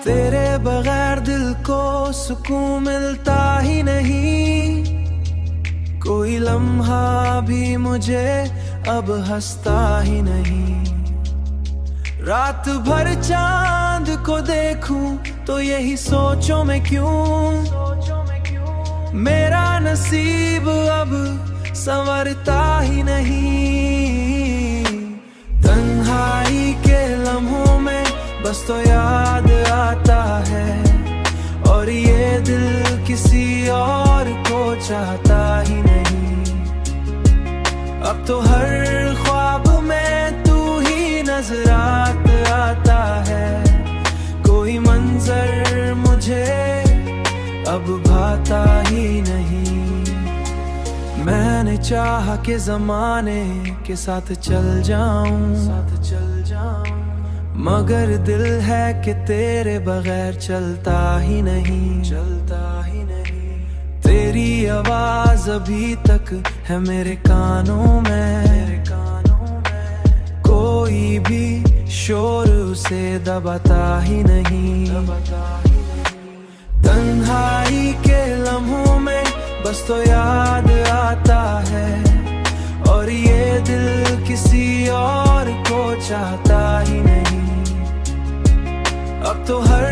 तेरे बगैर दिल को सुकून मिलता ही नहीं, कोई लम्हा भी मुझे अब हंसता ही नहीं। रात भर चांद को देखूं तो यही सोचों में क्यों मेरा नसीब अब संवरता ही नहीं। तन्हाई के लम्हों में बस तो याद आता है, और ये दिल किसी और को चाहता ही नहीं। अब तो हर ख्वाब में तू ही नजर आता है, कोई मंजर मुझे अब भाता ही नहीं। मैंने चाहा कि जमाने के साथ चल जाऊं, मगर दिल है कि तेरे बगैर चलता ही नहीं। तेरी आवाज अभी तक है मेरे कानों में, कोई भी शोर उसे दबाता ही नहीं। तन्हाई के लम्हों में बस तो याद आता है, और ये दिल किसी और को चाहता ही नहीं। अब तो हर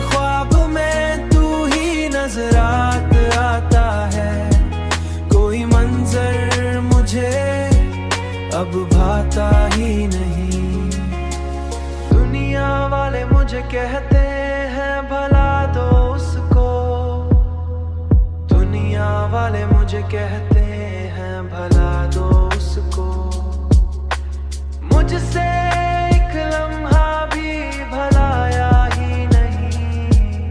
ख्वाब में तू ही नजर आता है, कोई मंजर मुझे अब भाता ही नहीं। दुनिया वाले मुझे कहते हैं भला दो उसको, दुनिया वाले मुझे कहते हैं भला दो उसको। मुझसे एक लम्हा भी भलाया ही नहीं।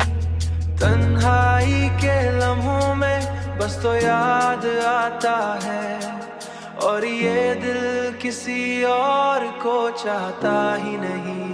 तन्हाई के लम्हों में बस तो याद आता है, और ये दिल किसी और को चाहता ही नहीं।